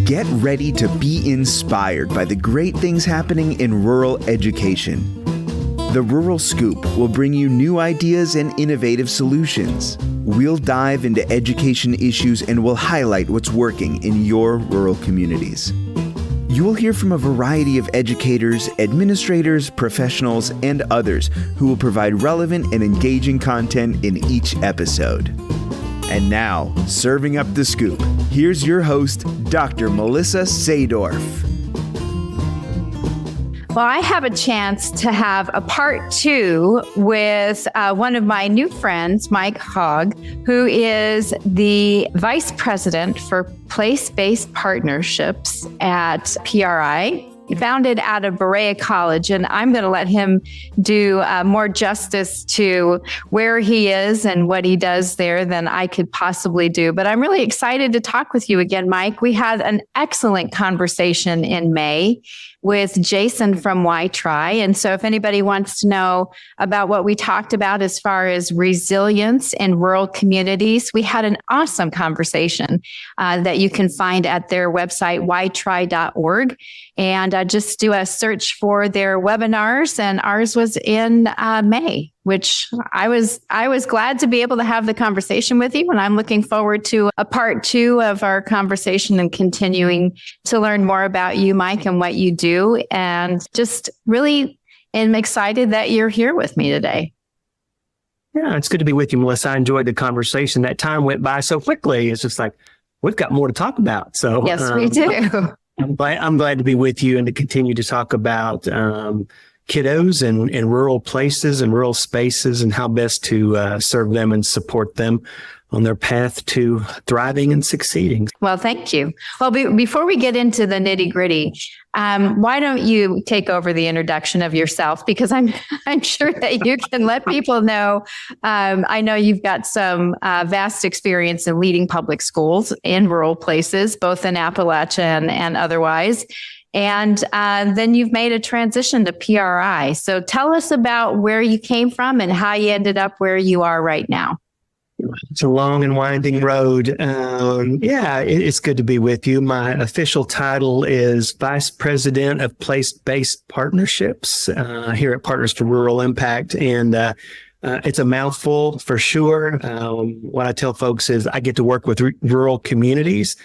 Get ready to be inspired by the great things happening in rural education. The Rural Scoop will bring you new ideas and innovative solutions. We'll dive into education issues and we'll highlight what's working in your rural communities. You will hear from a variety of educators, administrators, professionals, and others who will provide relevant and engaging content in each episode. And now, serving up the scoop, here's your host, Dr. Melissa Sadorf. Well, I have a chance to have a part two with one of my new friends, Mike Hogg, who is the Vice President for Place-Based Partnerships at PRI, founded out of Berea College. And I'm going to let him do more justice to where he is and what he does there than I could possibly do. But I'm really excited to talk with you again, Mike. We had an excellent conversation in May with Jason from 𝐂𝐲𝐲𝐲𝐬𝐿. And so if anybody wants to know about what we talked about as far as resilience in rural communities, we had an awesome conversation that you can find at their website, 𝐂𝐲𝐲𝐿.org. And just do a search for their webinars. And ours was in May, which I was glad to be able to have the conversation with you. And I'm looking forward to a part two of our conversation and continuing to learn more about you, Mike, and what you do. And just really am excited that you're here with me today. Yeah, it's good to be with you, Melissa. I enjoyed the conversation. That time went by so quickly. It's just like, we've got more to talk about. So yes, we do. I'm glad to be with you and to continue to talk about kiddos in rural places and rural spaces and how best to serve them and support them on their path to thriving and succeeding. Well, thank you. Well, before we get into the nitty gritty, why don't you take over the introduction of yourself? Because I'm sure that you can let people know. I know you've got some vast experience in leading public schools in rural places, both in Appalachia and otherwise. And then you've made a transition to PRI. So tell us about where you came from and how you ended up where you are right now. It's a long and winding road. It's good to be with you. My official title is Vice President of Place-Based Partnerships here at Partners for Rural Impact. And it's a mouthful for sure. What I tell folks is I get to work with rural communities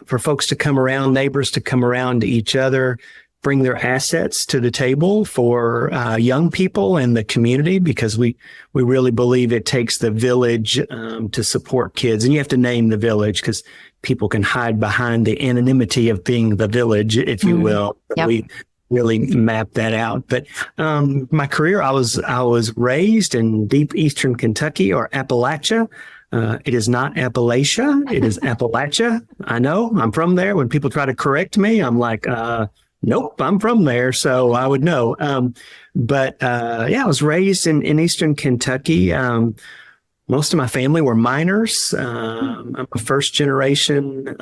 for folks to come around, neighbors to come around to each other, bring their assets to the table for young people in the community, because we really believe it takes the village to support kids. And you have to name the village because people can hide behind the anonymity of being the village, if you will. Yep. We really map that out. But my career, I was raised in deep eastern Kentucky, or Appalachia. It is not Appalachia. It is Appalachia. I know. I'm from there. When people try to correct me, I'm like, nope, I'm from there, so I would know. I was raised in eastern Kentucky. Most of my family were miners. I'm a first generation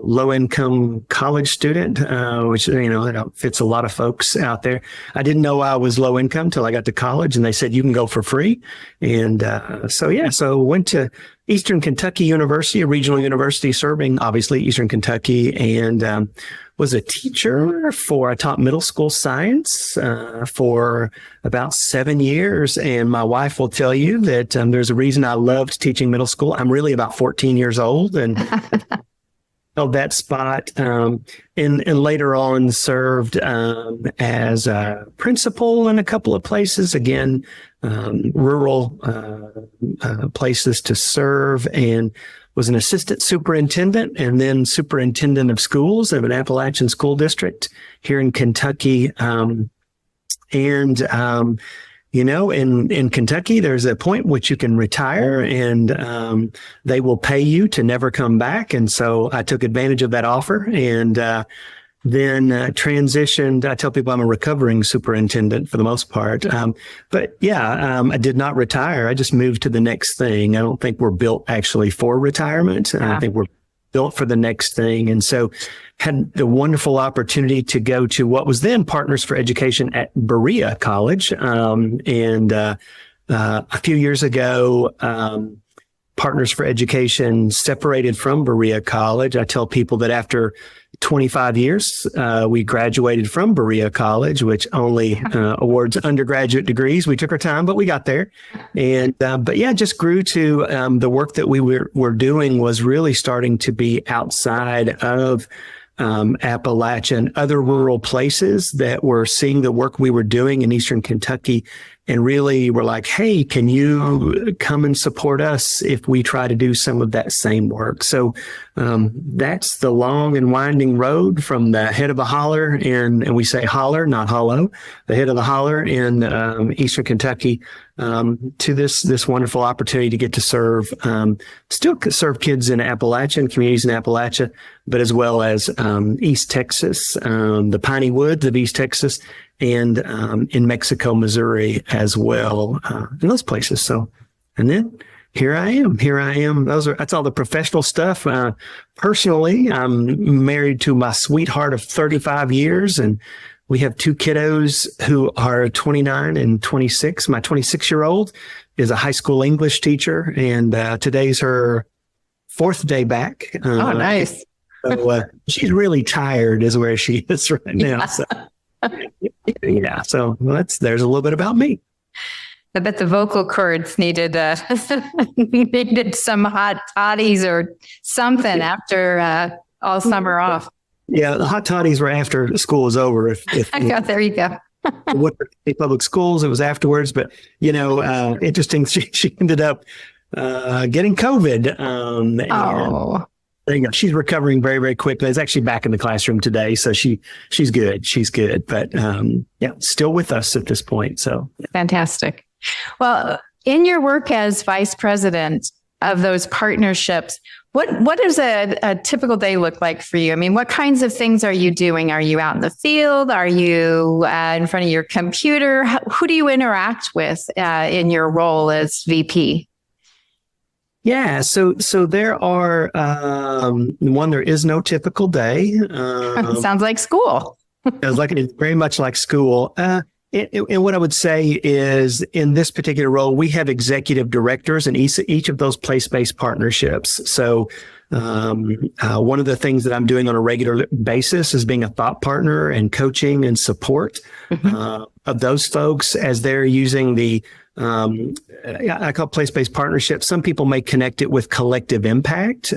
low income college student, which, that fits a lot of folks out there. I didn't know I was low income till I got to college, and they said, you can go for free. And so went to Eastern Kentucky University, a regional university serving, obviously, Eastern Kentucky, and was a teacher I taught middle school science for about 7 years. And my wife will tell you that there's a reason I loved teaching middle school. I'm really about 14 years old and held that spot. And later on served as a principal in a couple of places, again, rural places to serve, and was an assistant superintendent and then superintendent of schools of an Appalachian school district here in Kentucky. In Kentucky, there's a point which you can retire, and they will pay you to never come back. And so I took advantage of that offer and then transitioned. I tell people I'm a recovering superintendent for the most part. I did not retire. I just moved to the next thing. I don't think we're built actually for retirement. I think we're built for the next thing. And so had the wonderful opportunity to go to what was then Partners for Education at Berea College. A few years ago, Partners for Education separated from Berea College. I tell people that after 25 years, we graduated from Berea College, which only awards undergraduate degrees. We took our time, but we got there. And but yeah, just grew to the work that we were doing was really starting to be outside of Appalachia and other rural places that were seeing the work we were doing in Eastern Kentucky and really were like, hey, can you come and support us if we try to do some of that same work? So that's the long and winding road from the head of the holler, and we say holler, not hollow, the head of the holler in Eastern Kentucky, to this wonderful opportunity to get to still serve kids in Appalachia and communities in Appalachia, but as well as East Texas, the Piney Woods of East Texas, and in Mexico, Missouri as well, in those places. So, and then here I am. That's all the professional stuff. Personally, I'm married to my sweetheart of 35 years, and we have two kiddos who are 29 and 26. My 26-year-old is a high school English teacher, and today's her fourth day back. Oh, nice. So she's really tired is where she is right now. Yeah. So, yeah. So there's a little bit about me. I bet the vocal cords needed needed some hot toddies or something after all summer off. Yeah, the hot toddies were after school was over. If There you go. Woodford State Public Schools, it was afterwards. But interesting. She ended up getting COVID. Oh. There you go. She's recovering very, very quickly. It's actually back in the classroom today, so she's good. She's good, but still with us at this point. So Fantastic. Well, in your work as vice president of those partnerships, what does a typical day look like for you? I mean, what kinds of things are you doing? Are you out in the field? Are you in front of your computer? Who do you interact with in your role as VP? yeah, so there are there is no typical day. Sounds like school. It's very much like school. And what I would say is in this particular role, we have executive directors in each of those place-based partnerships. So one of the things that I'm doing on a regular basis is being a thought partner and coaching and support of those folks as they're using the I call place-based partnership. Some people may connect it with collective impact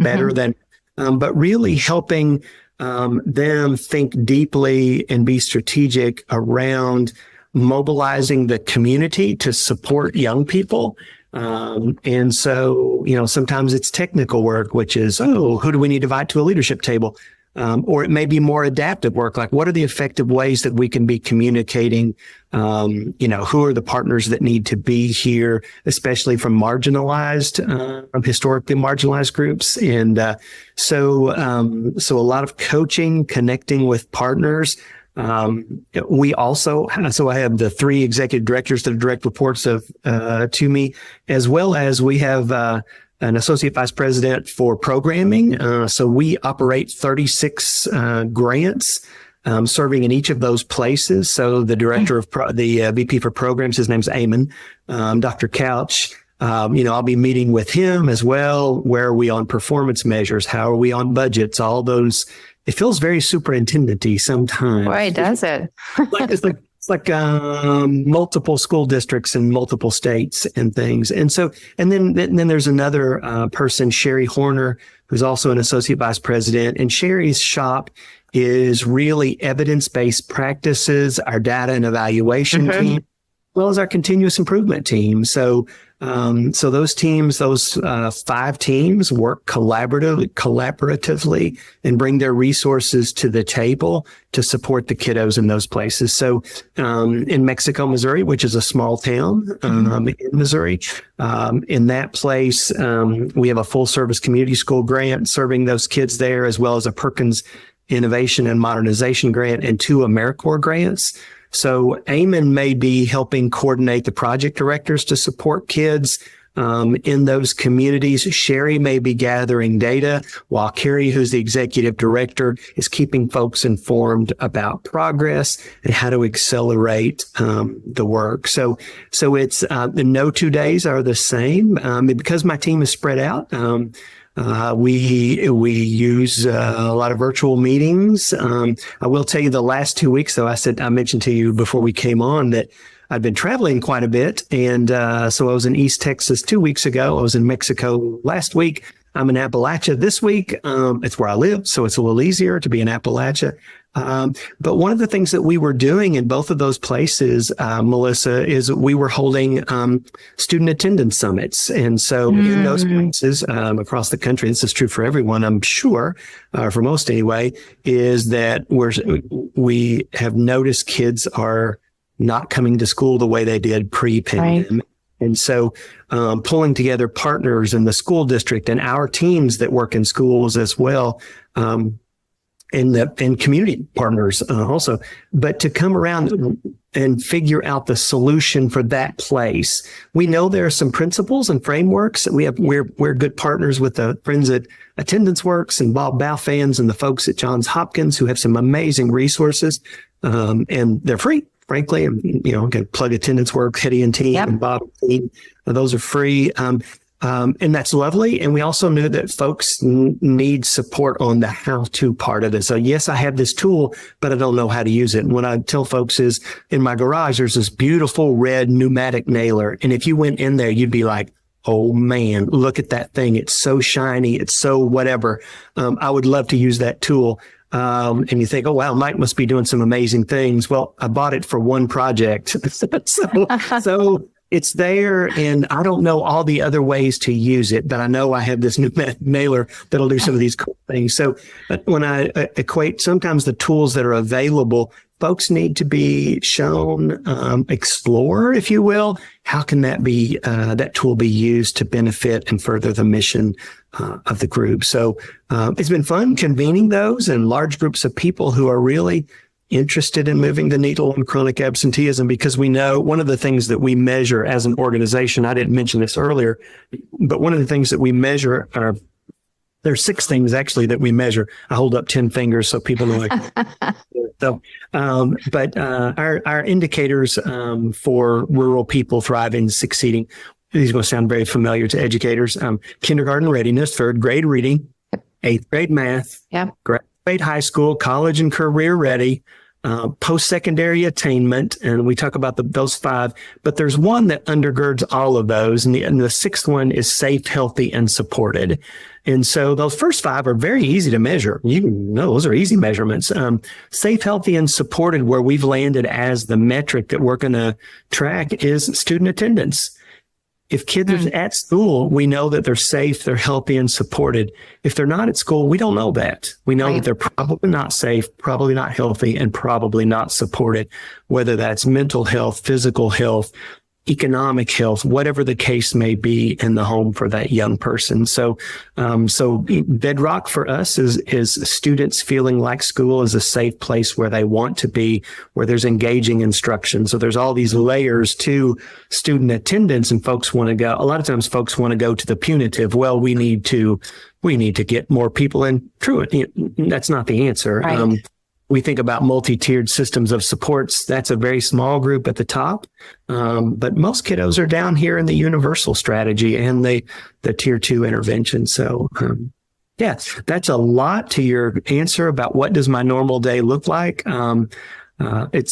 better than, but really helping them think deeply and be strategic around mobilizing the community to support young people. And so, sometimes it's technical work, which is, who do we need to invite to a leadership table? Or it may be more adaptive work, like what are the effective ways that we can be communicating, who are the partners that need to be here, especially from from historically marginalized groups. And so a lot of coaching, connecting with partners. We also, so I have the three executive directors that are direct reports to me, as well as we have an associate vice president for programming. So we operate 36 grants, serving in each of those places. So the director of the VP for programs, his name's Eamon, Dr. Couch. I'll be meeting with him as well. Where are we on performance measures? How are we on budgets? All those. It feels very superintendent-y sometimes. Boy, does it? It's like multiple school districts in multiple states and things. And so, and then there's another person, Sherry Horner, who's also an associate vice president. And Sherry's shop is really evidence-based practices, our data and evaluation team, as well as our continuous improvement team. So those teams, those 5 teams work collaboratively and bring their resources to the table to support the kiddos in those places. So in Mexico, Missouri, which is a small town in Missouri, in that place, we have a full service community school grant serving those kids there, as well as a Perkins Innovation and Modernization grant and 2 AmeriCorps grants. So Eamon may be helping coordinate the project directors to support kids in those communities. Sherry may be gathering data while Carrie, who's the executive director, is keeping folks informed about progress and how to accelerate the work. So it's no 2 days are the same. Because my team is spread out, we use a lot of virtual meetings. I will tell you the last 2 weeks, though, I mentioned to you before we came on that I've been traveling quite a bit. And so I was in East Texas 2 weeks ago. I was in Mexico last week. I'm in Appalachia this week. It's where I live, so it's a little easier to be in Appalachia. But one of the things that we were doing in both of those places, Melissa, is we were holding student attendance summits. And so in those places across the country, this is true for everyone, I'm sure, for most anyway, is that we have noticed kids are not coming to school the way they did pre-pandemic. Right. And so pulling together partners in the school district and our teams that work in schools as well, and community partners also, but to come around and figure out the solution for that place. We know there are some principles and frameworks. We're good partners with the friends at Attendance Works and Bob Balfans and the folks at Johns Hopkins who have some amazing resources, and they're free. Frankly, can plug Attendance Work, Hetty and team, and Bob and team. Those are free. And that's lovely. And we also knew that folks need support on the how-to part of it. So yes, I have this tool, but I don't know how to use it. And what I tell folks is in my garage, there's this beautiful red pneumatic nailer. And if you went in there, you'd be like, oh man, look at that thing. It's so shiny. It's so whatever. I would love to use that tool. And you think, oh, wow, Mike must be doing some amazing things. Well, I bought it for one project. So it's there, and I don't know all the other ways to use it, but I know I have this new mailer that'll do some of these cool things. So when I equate sometimes the tools that are available, folks need to be shown, explore, if you will, how can that tool be used to benefit and further the mission of the group. So it's been fun convening those and large groups of people who are really interested in moving the needle on chronic absenteeism, because we know one of the things that we measure as an organization, I didn't mention this earlier, but one of the things that we measure are, there are 6 things actually that we measure. I hold up 10 fingers so people know. But our indicators for rural people thriving, succeeding, these will sound very familiar to educators. Kindergarten readiness, 3rd grade reading, 8th grade math, graduate high school, college and career ready, post-secondary attainment, and we talk about those 5, but there's one that undergirds all of those, and the 6th one is safe, healthy, and supported. And so those first 5 are very easy to measure. You know, those are easy measurements. Safe, healthy, and supported, where we've landed as the metric that we're going to track, is student attendance. If kids are at school, we know that they're safe, they're healthy, and supported. If they're not at school, we don't know that. We know that they're probably not safe, probably not healthy, and probably not supported, whether that's mental health, physical health, economic health, whatever the case may be in the home for that young person. So bedrock for us is students feeling like school is a safe place where they want to be, where there's engaging instruction. So there's all these layers to student attendance, and folks want to go. A lot of times folks want to go to the punitive. Well, we need to get more people in. True. That's not the answer. Right. We think about multi-tiered systems of supports. That's a very small group at the top. But most kiddos are down here in the universal strategy and the tier 2 intervention. So, that's a lot to your answer about what does my normal day look like. It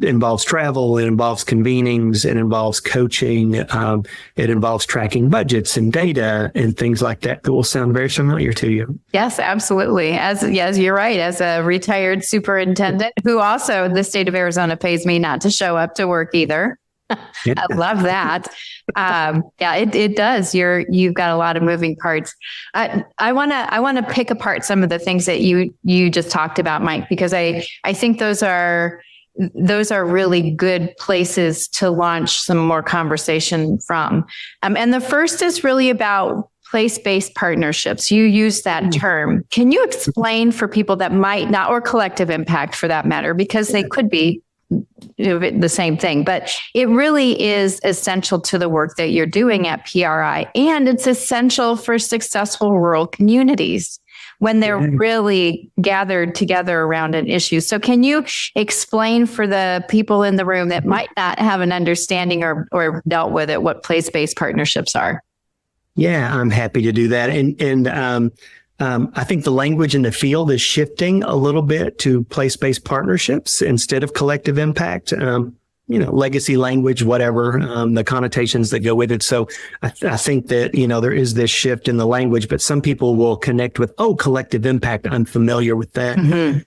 involves travel, it involves convenings, it involves coaching, it involves tracking budgets and data and things like that will sound very familiar to you. Yes, absolutely. As you're right, as a retired superintendent who also the state of Arizona pays me not to show up to work either. I love that. It does. You've got a lot of moving parts. I want to pick apart some of the things that you just talked about, Mike, because I think those are really good places to launch some more conversation from. And the first is really about place-based partnerships. You use that term. Can you explain for people that might not, or collective impact for that matter, because they could be the same thing, but it really is essential to the work that you're doing at PRI. And it's essential for successful rural communities when they're really gathered together around an issue. So can you explain for the people in the room that might not have an understanding or dealt with it, what place-based partnerships are? Yeah, I'm happy to do that. I think the language in the field is shifting a little bit to place-based partnerships instead of collective impact. Legacy language, whatever, the connotations that go with it. So I think that, there is this shift in the language, but some people will connect with, collective impact. I'm familiar with that. Mm-hmm.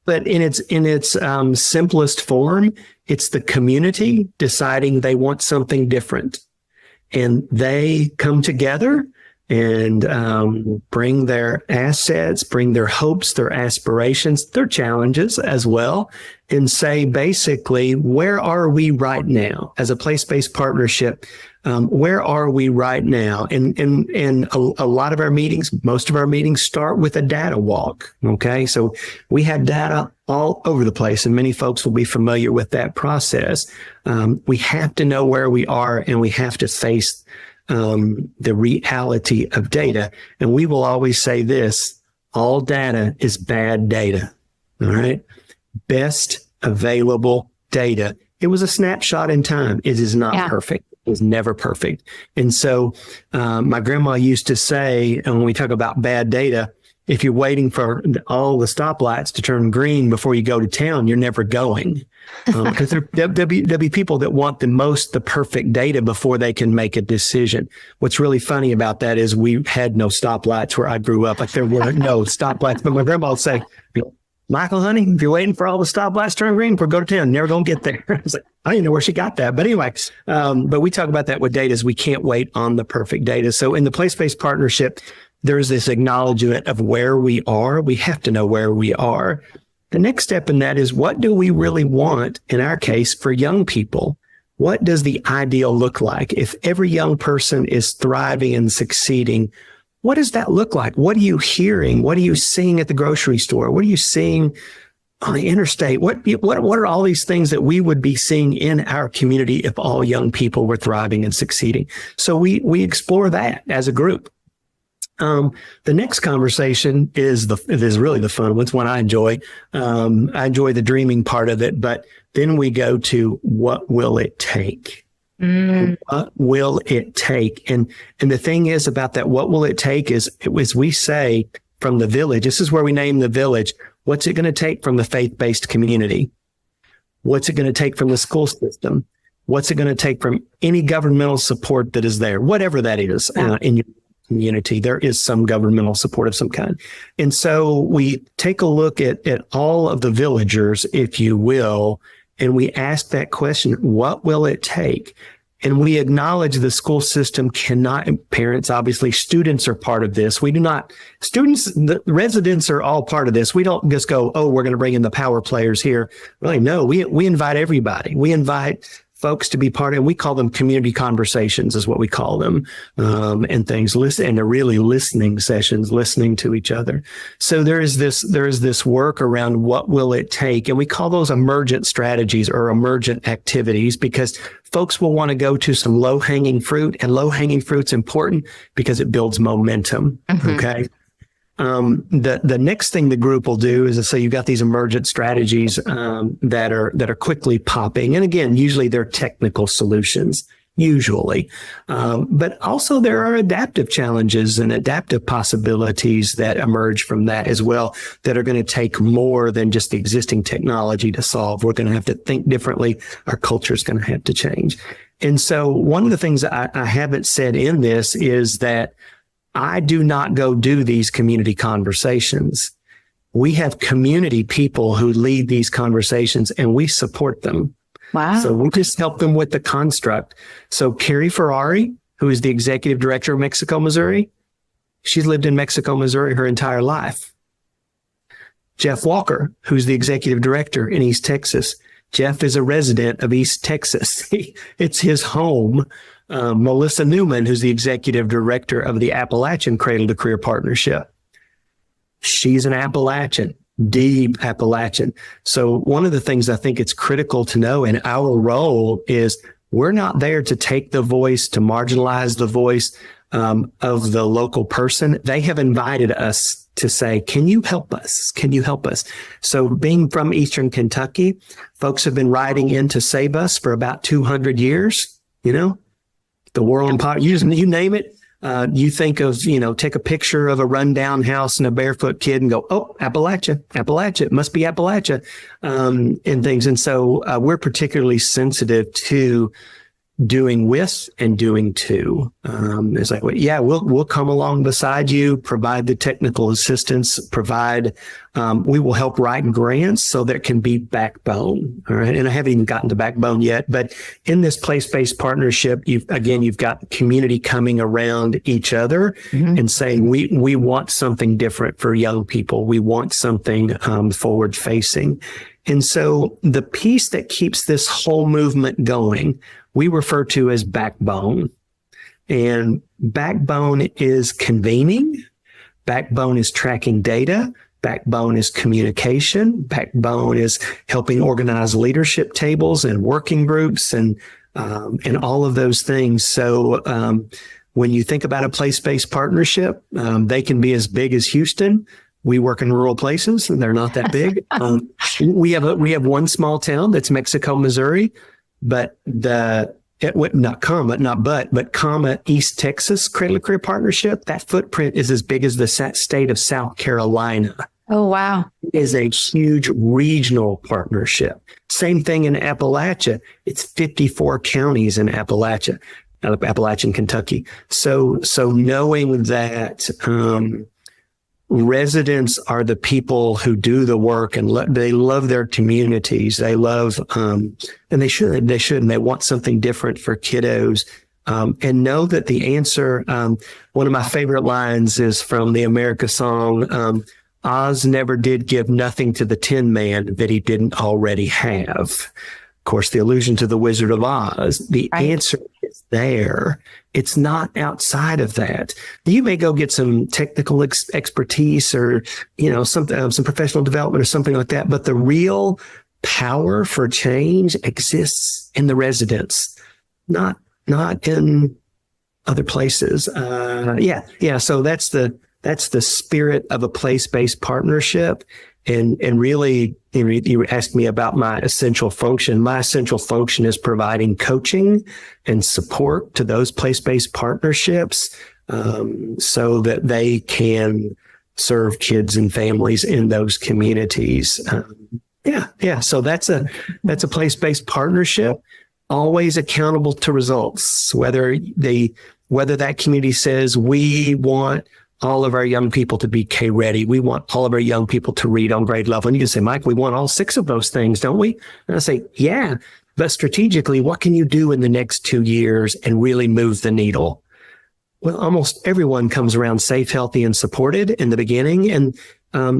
But in its simplest form, it's the community deciding they want something different. And they come together and bring their assets, bring their hopes, their aspirations, their challenges as well, and say, basically, where are we right now as a place-based partnership? Where are we right now? And a lot of our meetings, most of our meetings start with a data walk. Okay. So we have data all over the place, and many folks will be familiar with that process. We have to know where we are, and we have to face the reality of data. And we will always say this: all data is bad data. All right. Best available data. It was a snapshot in time. It is not perfect. It was never perfect. And so, my grandma used to say, and when we talk about bad data, if you're waiting for all the stoplights to turn green before you go to town, you're never going. Because there'll be people that want the perfect data before they can make a decision. What's really funny about that is we had no stoplights where I grew up. Like, there were no stoplights. But my grandma would say, Michael, honey, if you're waiting for all the stoplights to turn green, we'll go to town. Never gonna get there. I was like, I don't even know where she got that. But anyway, but we talk about that with data, is we can't wait on the perfect data. So in the place-based partnership, there's this acknowledgement of where we are. We have to know where we are. The next step in that is, what do we really want, in our case, for young people? What does the ideal look like? If every young person is thriving and succeeding, what does that look like? What are you hearing? What are you seeing at the grocery store? What are you seeing on the interstate? What are all these things that we would be seeing in our community if all young people were thriving and succeeding? So we explore that as a group. The next conversation is really the fun one. It's one I enjoy. I enjoy the dreaming part of it, but then we go to, what will it take? What will it take? And the thing is about that, what will it take is we say from the village, this is where we name the village. What's it going to take from the faith-based community? What's it going to take from the school system? What's it going to take from any governmental support that is there? Whatever that is in your community, there is some governmental support of some kind. And so we take a look at all of the villagers, if you will, and we ask that question, what will it take? And we acknowledge the school system cannot, parents, obviously, students are part of this. We do not, students, the residents are all part of this. We don't just go, we're going to bring in the power players here. Really, no, we invite everybody. We invite folks to be part of it. We call them community conversations, is what we call them, and things. And they're really listening sessions, listening to each other. So there is this work around what will it take, and we call those emergent strategies or emergent activities, because folks will want to go to some low-hanging fruit, and low-hanging fruit's important because it builds momentum. Mm-hmm. Okay. The next thing the group will do is to say, you've got these emergent strategies that are quickly popping. And again, usually they're technical solutions, but also there are adaptive challenges and adaptive possibilities that emerge from that as well, that are going to take more than just the existing technology to solve. We're going to have to think differently. Our culture is going to have to change. And so one of the things that I haven't said in this is that I do not go do these community conversations. We have community people who lead these conversations, and we support them. Wow. So we just help them with the construct. So Carrie Ferrari, who is the executive director of Mexico, Missouri, she's lived in Mexico, Missouri her entire life. Jeff Walker, who's the executive director in East Texas. Jeff is a resident of East Texas. It's his home. Melissa Newman, who's the executive director of the Appalachian Cradle to Career Partnership. She's an Appalachian. deep Appalachian. So one of the things I think it's critical to know in our role is we're not there to take the voice, to marginalize the voice of the local person. They have invited us to say, can you help us? Can you help us? So being from Eastern Kentucky, folks have been riding into 𝐂𝐸𝐻 for about 200 years, the World Empire, you name it. You think of, take a picture of a rundown house and a barefoot kid and go, oh, Appalachia, it must be Appalachia, and things. And so we're particularly sensitive to doing with and doing to. It's like, well, yeah, we'll come along beside you, provide the technical assistance, we will help write grants so there can be backbone. All right. And I haven't even gotten to backbone yet, but in this place-based partnership, you've got community coming around each other and saying, we want something different for young people. We want something forward facing. And so the piece that keeps this whole movement going, we refer to as backbone. And backbone is convening. Backbone is tracking data. Backbone is communication. Backbone is helping organize leadership tables and working groups and all of those things. So when you think about a place-based partnership, they can be as big as Houston. We work in rural places, and they're not that big. We have one small town that's Mexico, Missouri, but 𝐂𝐸𝐸𝐸 East Texas Cradle to Career Partnership, that footprint is as big as the state of South Carolina. Oh, wow. It is a huge regional partnership. Same thing in Appalachia. It's 54 counties in Appalachia, Appalachian Kentucky. So knowing that, residents are the people who do the work and they love their communities. They love, and they should, and they want something different for kiddos. And know that the answer, one of my favorite lines is from the America song, Oz never did give nothing to the Tin Man that he didn't already have. Of course, the allusion to the Wizard of Oz, the answer is there. It's not outside of that. You may go get some technical expertise or, some professional development or something like that. But the real power for change exists in the residents, not in other places. So that's the spirit of a place-based partnership. And really, you asked me about my essential function. My essential function is providing coaching and support to those place-based partnerships, so that they can serve kids and families in those communities. So that's a place-based partnership, always accountable to results. Whether that community says we want all of our young people to be K-ready. We want all of our young people to read on grade level. And you can say, Mike, we want all 6 of those things, don't we? And I say, yeah, but strategically, what can you do in the next 2 years and really move the needle? Well, almost everyone comes around safe, healthy, and supported in the beginning, and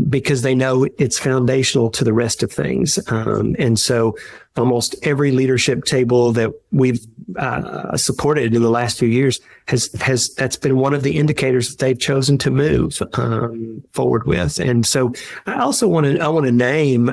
because they know it's foundational to the rest of things. And so almost every leadership table that we've supported in the last few years that's been one of the indicators that they've chosen to move forward with. And so I also want to name,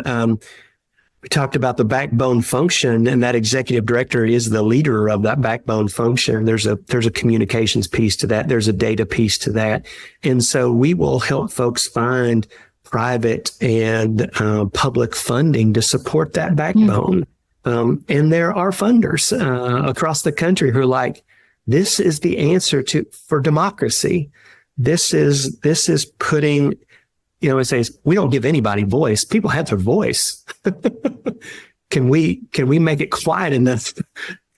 we talked about the backbone function, and that executive director is the leader of that backbone function. There's a communications piece to that. There's a data piece to that. And so we will help folks find private and public funding to support that backbone. And there are funders across the country who are like, this is the answer for democracy. This is putting, it says, we don't give anybody voice. People have their voice. Can we make it quiet enough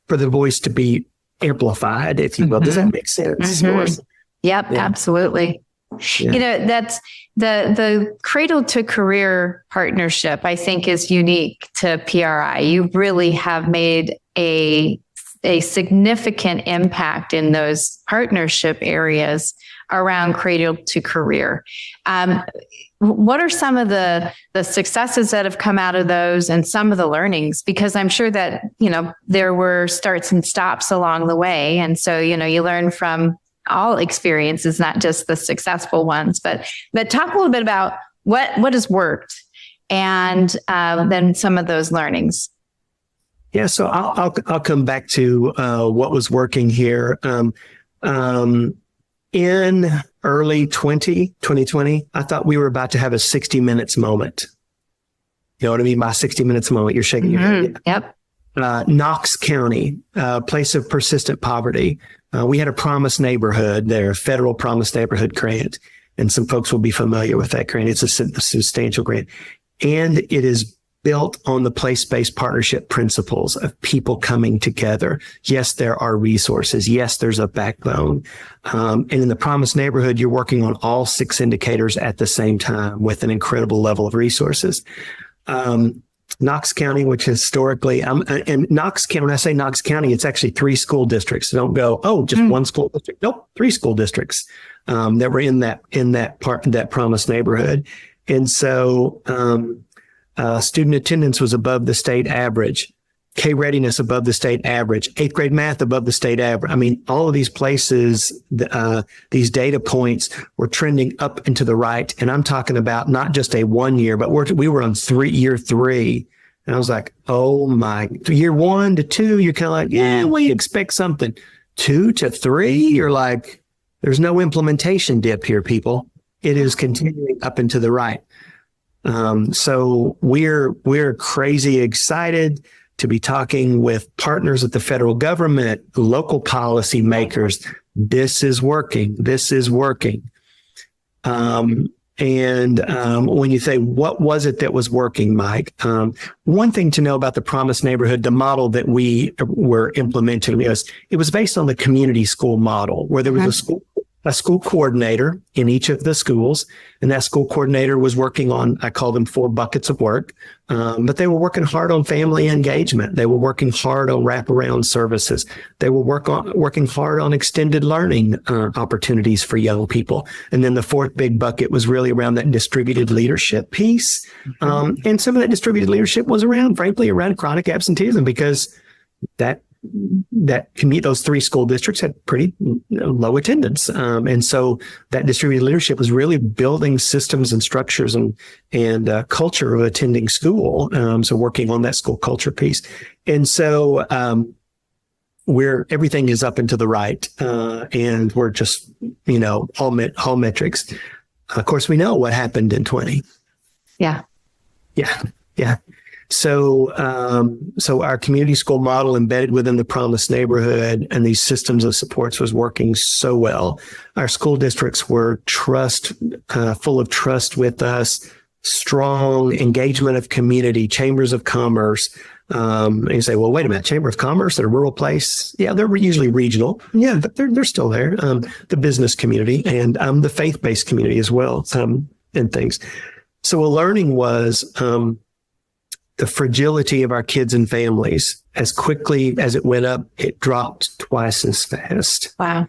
for the voice to be amplified, if you will? Does that make sense? Yep, yeah. Absolutely. Yeah. That's the Cradle to Career partnership, I think, is unique to PRI. You really have made a significant impact in those partnership areas around Cradle to Career. What are some of the successes that have come out of those and some of the learnings? Because I'm sure that, there were starts and stops along the way. And so, you learn from all experiences, not just the successful ones, but talk a little bit about what has worked, and then some of those learnings. Yeah, so I'll come back to what was working here. In early 2020, I thought we were about to have a 60 minutes moment. You know what I mean by 60 minutes moment? You're shaking your head. Yep. Knox County, place of persistent poverty. We had a promised neighborhood there, a federal promised neighborhood grant, and some folks will be familiar with that grant. It's a substantial grant, and it is built on the place-based partnership principles of people coming together. Yes, there are resources. Yes, there's a backbone. And in the promised neighborhood, you're working on all 6 indicators at the same time with an incredible level of resources. Knox County, which historically, and Knox County, when I say Knox County, it's actually 3 school districts. So don't go, oh, just one school district. Nope, 3 school districts that were in that promised neighborhood. And so student attendance was above the state average, K readiness above the state average, 8th grade math above the state average. I mean, all of these places, these data points were trending up and to the right. And I'm talking about not just a 1 year, but we were on year 3. And I was like, oh my, year 1 to 2, you're kind of like, yeah, well, you expect something. 2 to 3, you're like, there's no implementation dip here, people. It is continuing up and to the right. So we're crazy excited to be talking with partners at the federal government, local policy makers. This is working. This is working. When you say, what was it that was working, Mike? One thing to know about the Promised Neighborhood, the model that we were implementing is it was based on the community school model, where there was a school coordinator in each of the schools, and that school coordinator was working on, I call them 4 buckets of work, but they were working hard on family engagement. They were working hard on wraparound services. They were working hard on extended learning opportunities for young people. And then the 4th big bucket was really around that distributed leadership piece. And some of that distributed leadership was frankly, around chronic absenteeism, because those 3 school districts had pretty low attendance. And so that distributed leadership was really building systems and structures and culture of attending school. So working on that school culture piece. And so, everything is up and to the right. And we're just, all metrics. Of course, we know what happened in 20. Yeah. So our community school model embedded within the Promised Neighborhood and these systems of supports was working so well. Our school districts were full of trust with us, strong engagement of community, chambers of commerce. And you say, well, wait a minute, Chamber of Commerce at a rural place? Yeah, they're usually regional. Yeah, but they're still there. The business community and the faith-based community as well, and things. So a learning was the fragility of our kids and families. As quickly as it went up, it dropped twice as fast. Wow.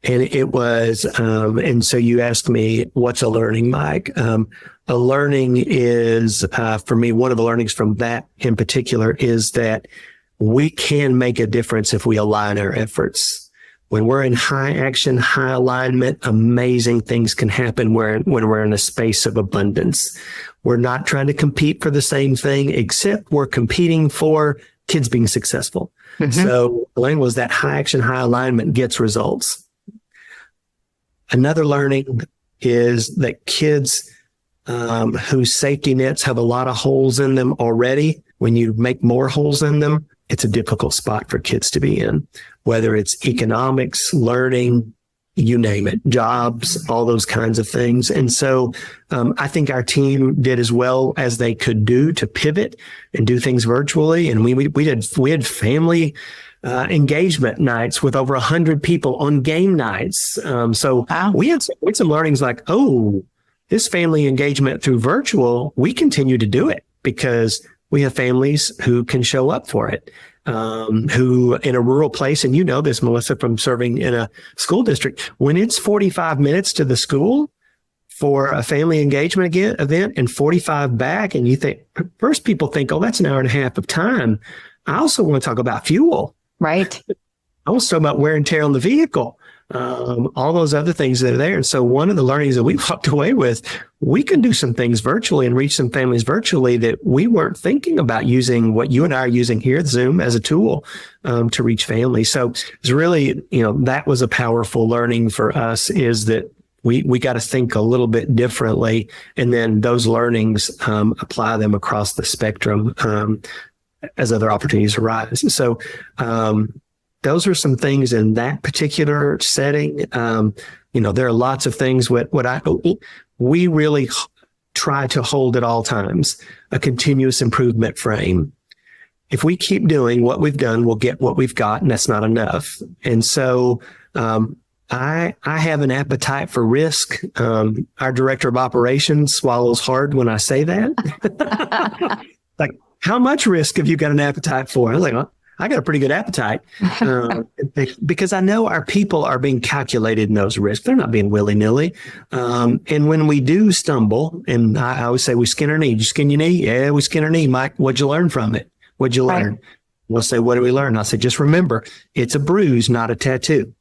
And it was, and so you asked me, what's a learning, Mike? A learning is, for me, one of the learnings from that in particular is that we can make a difference if we align our efforts. When we're in high action, high alignment, amazing things can happen when we're in a space of abundance. We're not trying to compete for the same thing, except we're competing for kids being successful. So the learning was that high action, high alignment gets results. Another learning is that kids whose safety nets have a lot of holes in them already, when you make more holes in them, it's a difficult spot for kids to be in, whether it's economics, learning, you name it, jobs, all those kinds of things. And so I think our team did as well as they could do to pivot and do things virtually. And we had family engagement nights with over 100 people on game nights. Wow. we had some learnings like, oh, this family engagement through virtual, we continue to do it because we have families who can show up for it, who in a rural place, and you know this, Melissa, from serving in a school district, when it's 45 minutes to the school for a family engagement event and 45 back, and you think, first people think, oh, that's an hour and a half of time. I also want to talk about fuel. Right. I want to talk about wear and tear on the vehicle. all those other things that are there. And so one of the learnings that we walked away with, we can do some things virtually and reach some families virtually that we weren't thinking about using what you and I are using here at Zoom as a tool to reach families. So it's really, that was a powerful learning for us, is that we got to think a little bit differently, and then those learnings, apply them across the spectrum as other opportunities arise. So those are some things in that particular setting. There are lots of things. We really try to hold at all times a continuous improvement frame. If we keep doing what we've done, we'll get what we've got, and that's not enough. And so I have an appetite for risk. Our director of operations swallows hard when I say that. Like, how much risk have you got an appetite for? I was like, well, I got a pretty good appetite because I know our people are being calculated in those risks. They're not being willy-nilly. And when we do stumble, and I always say, we skin our knee. Did you skin your knee? Yeah, we skin our knee. Mike, what'd you learn from it? What'd you learn? We'll say, what did we learn? I'll say, just remember, it's a bruise, not a tattoo.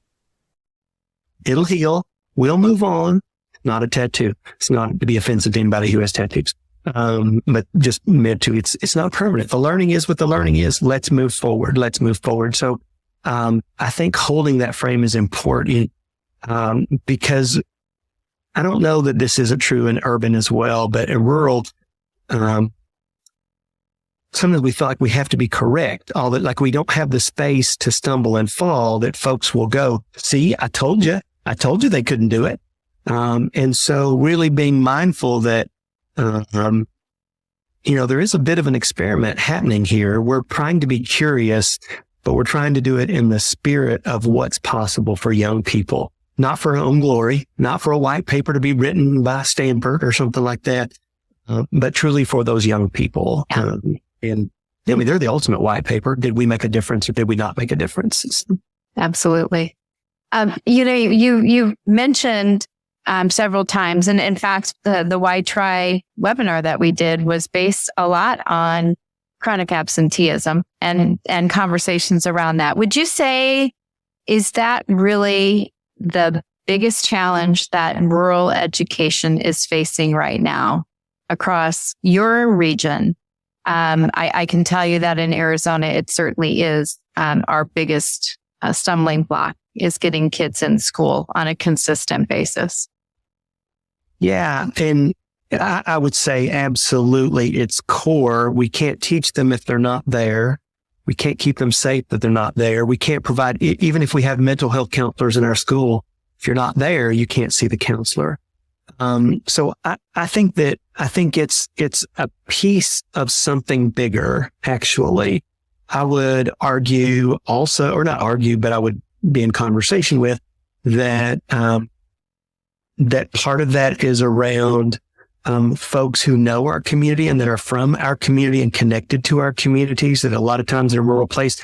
It'll heal. We'll move on. Not a tattoo. It's not to be offensive to anybody who has tattoos. But just meant to, it's not permanent. The learning is what the learning is. Let's move forward. Let's move forward. So, I think holding that frame is important, because I don't know that this isn't true in urban as well, but in rural, sometimes we feel like we have to be correct, like we don't have the space to stumble and fall, that folks will go, see, I told you they couldn't do it. And so really being mindful that, there is a bit of an experiment happening here. We're trying to be curious, but we're trying to do it in the spirit of what's possible for young people, not for our own glory, not for a white paper to be written by Stanford or something like that, but truly for those young people. Yeah. And they're the ultimate white paper. Did we make a difference or did we not make a difference? Absolutely. You mentioned several times, and in fact, the Why Try webinar that we did was based a lot on chronic absenteeism and conversations around that. Would you say, is that really the biggest challenge that rural education is facing right now across your region? I can tell you that in Arizona, it certainly is our biggest stumbling block, is getting kids in school on a consistent basis. Yeah. And I would say absolutely it's core. We can't teach them if they're not there. We can't keep them safe if they're not there. We can't provide, even if we have mental health counselors in our school, if you're not there, you can't see the counselor. So I think it's a piece of something bigger, actually. I would argue also, or not argue, but I would be in conversation with that, that part of that is around, folks who know our community and that are from our community and connected to our communities, that a lot of times in a rural place,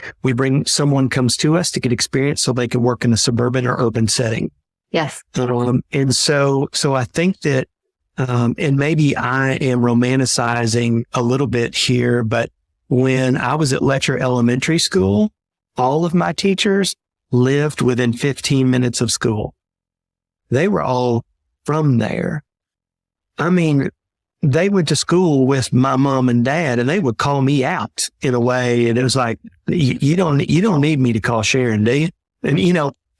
someone comes to us to get experience so they can work in a suburban or urban setting. Yes. And so I think that, and maybe I am romanticizing a little bit here, but when I was at Letcher Elementary School, all of my teachers lived within 15 minutes of school. They were all from there. I mean, they went to school with my mom and dad, and they would call me out in a way. And it was like, you don't need me to call Sharon, do you? And,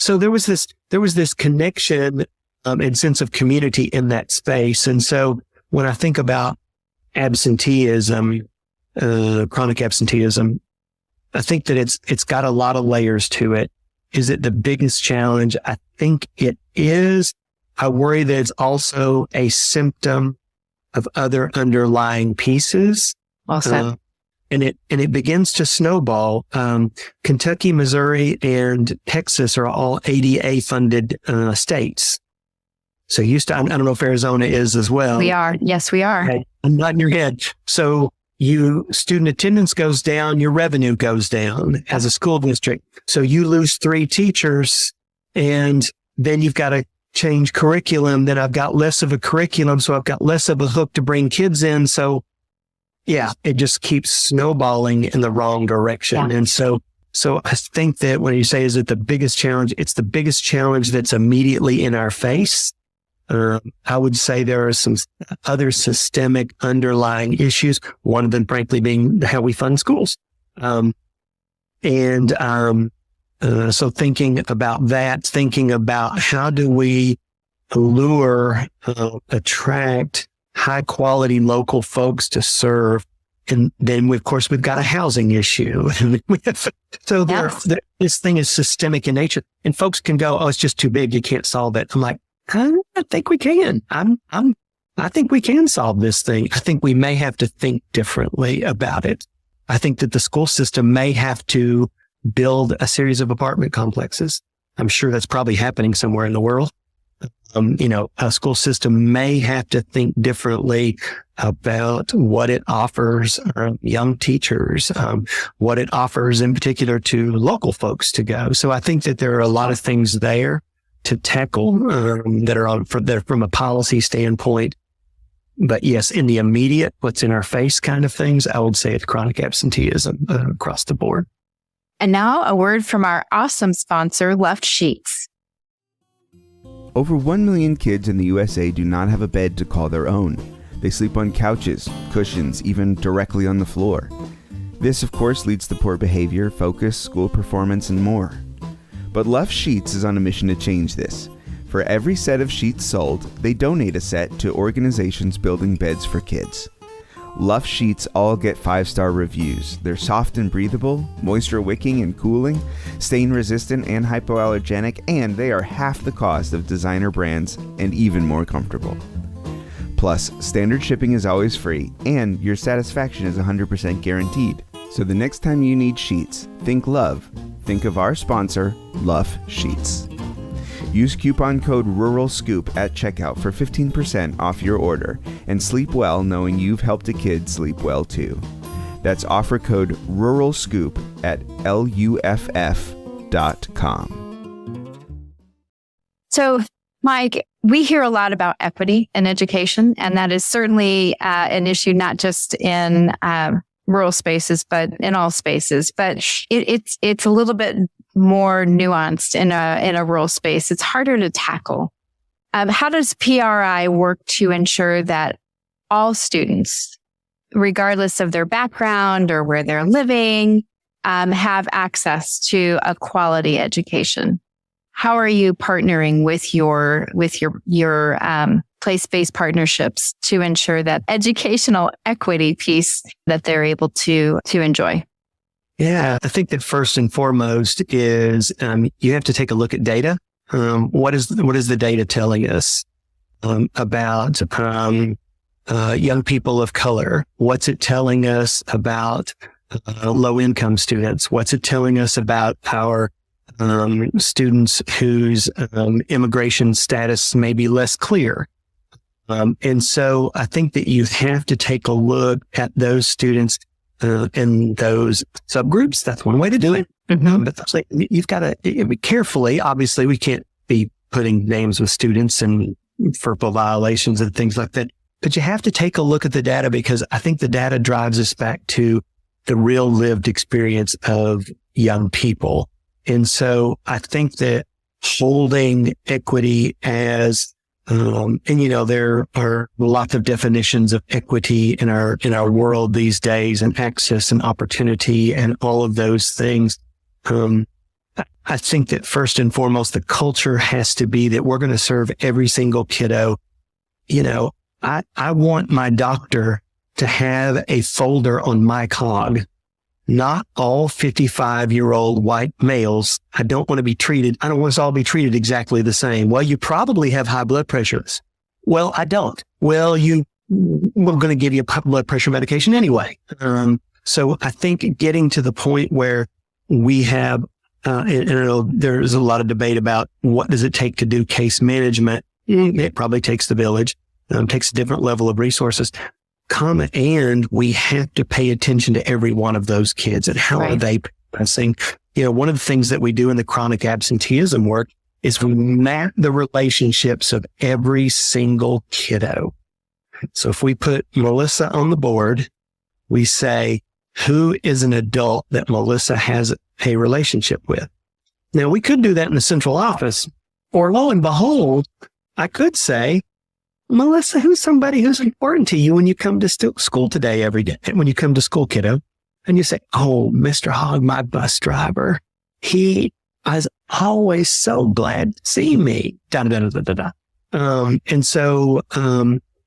so there was this connection, and sense of community in that space. And so when I think about absenteeism, chronic absenteeism, I think that it's got a lot of layers to it. Is it the biggest challenge? I think it is. I worry that it's also a symptom of other underlying pieces. Awesome. And it begins to snowball. Kentucky, Missouri, and Texas are all ADA funded states. So I don't know if Arizona is as well. We are. Yes, we are. Okay. I'm not in your head. So student attendance goes down, your revenue goes down as a school district. So you lose 3 teachers, and then you've got to change curriculum. Then I've got less of a curriculum, so I've got less of a hook to bring kids in. So yeah, it just keeps snowballing in the wrong direction. Yeah. And so So I think that when you say, is it the biggest challenge? It's the biggest challenge that's immediately in our face. I would say there are some other systemic underlying issues. One of them, frankly, being how we fund schools. So thinking about that, thinking about how do we allure, attract high quality local folks to serve. And then of course we've got a housing issue. This thing is systemic in nature, and folks can go, oh, it's just too big. You can't solve it. I'm like, I think we can. I think we can solve this thing. I think we may have to think differently about it. I think that the school system may have to build a series of apartment complexes. I'm sure that's probably happening somewhere in the world. A school system may have to think differently about what it offers young teachers, what it offers in particular to local folks to go. So I think that there are a lot of things there to tackle that are from a policy standpoint. But yes, in the immediate, what's in our face kind of things, I would say it's chronic absenteeism across the board. And now a word from our awesome sponsor, Left Sheets. Over 1 million kids in the USA do not have a bed to call their own. They sleep on couches, cushions, even directly on the floor. This, of course, leads to poor behavior, focus, school performance, and more. But Left Sheets is on a mission to change this. For every set of sheets sold, they donate a set to organizations building beds for kids. Left Sheets all get 5-star reviews. They're soft and breathable, moisture wicking and cooling, stain resistant and hypoallergenic, and they are half the cost of designer brands and even more comfortable. Plus, standard shipping is always free, and your satisfaction is 100% guaranteed. So the next time you need sheets, think love. Think of our sponsor, Left Sheets. Use coupon code RURALSCOOP at checkout for 15% off your order, and sleep well knowing you've helped a kid sleep well too. That's offer code RURALSCOOP at LUFF.com. So, Mike, we hear a lot about equity in education, and that is certainly an issue not just in rural spaces, but in all spaces. But it's a little bit more nuanced in a rural space. It's harder to tackle. How does PRI work to ensure that all students, regardless of their background or where they're living, have access to a quality education? How are you partnering with your place-based partnerships to ensure that educational equity piece that they're able to enjoy? Yeah, I think that first and foremost is you have to take a look at data. What is the data telling us about young people of color? What's it telling us about low-income students? What's it telling us about our students whose immigration status may be less clear? And so I think that you have to take a look at those students in those subgroups. That's one way to do it. Mm-hmm. But you've got to be carefully. Obviously, we can't be putting names of students and FERPA violations and things like that. But you have to take a look at the data, because I think the data drives us back to the real lived experience of young people. And so I think that holding equity as there are lots of definitions of equity in our world these days, and access and opportunity and all of those things. I think that first and foremost, the culture has to be that we're going to serve every single kiddo. I want my doctor to have a folder on Mike Hogg. Not all 55-year-old white males. I don't want us all to be treated exactly the same. Well, you probably have high blood pressures. Well, I don't. Well, we're going to give you blood pressure medication anyway. So I think getting to the point where we have, there's a lot of debate about what does it take to do case management. It probably takes the village, takes a different level of resources. And we have to pay attention to every one of those kids and how are they progressing. One of the things that we do in the chronic absenteeism work is we map the relationships of every single kiddo. So if we put Melissa on the board, we say, who is an adult that Melissa has a relationship with? Now, we could do that in the central office, or lo and behold, I could say, Melissa, who's somebody who's important to you when you come to school today every day, when you come to school, kiddo? And you say, oh, Mr. Hogg, my bus driver, he is always so glad to see me. Da, da, da, da, da, da. And so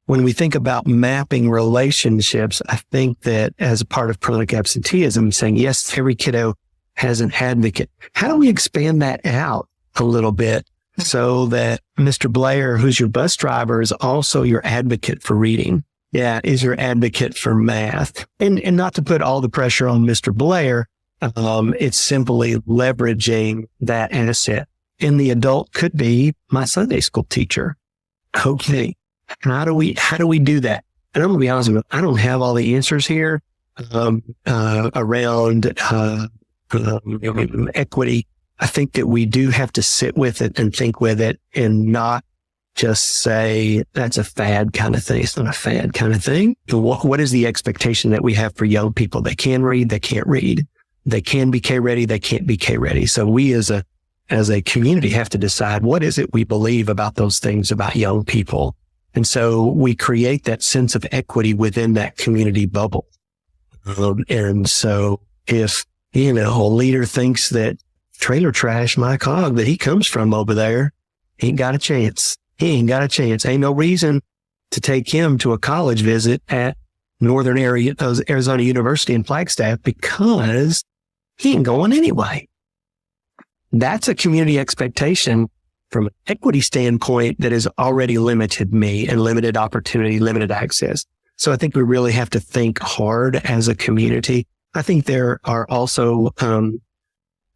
when we think about mapping relationships, I think that as a part of chronic absenteeism, saying, yes, every kiddo has an advocate. How do we expand that out a little bit so that Mr. Blair, who's your bus driver, is also your advocate for reading? Yeah, is your advocate for math. And not to put all the pressure on Mr. Blair, it's simply leveraging that asset. And the adult could be my Sunday school teacher. Okay, how do we do that? And I'm going to be honest with you, I don't have all the answers here around equity. I think that we do have to sit with it and think with it and not just say that's a fad kind of thing. It's not a fad kind of thing. What is the expectation that we have for young people? They can read, they can't read. They can be K-ready, they can't be K-ready. So we as a community have to decide what is it we believe about those things about young people. And so we create that sense of equity within that community bubble. And so if, a leader thinks that trailer trash Mike Hogg that he comes from over there, he ain't got a chance. Ain't no reason to take him to a college visit at Northern Arizona University in Flagstaff because he ain't going anyway. That's a community expectation from an equity standpoint that has already limited me and limited opportunity, limited access. So I think we really have to think hard as a community. I think there are also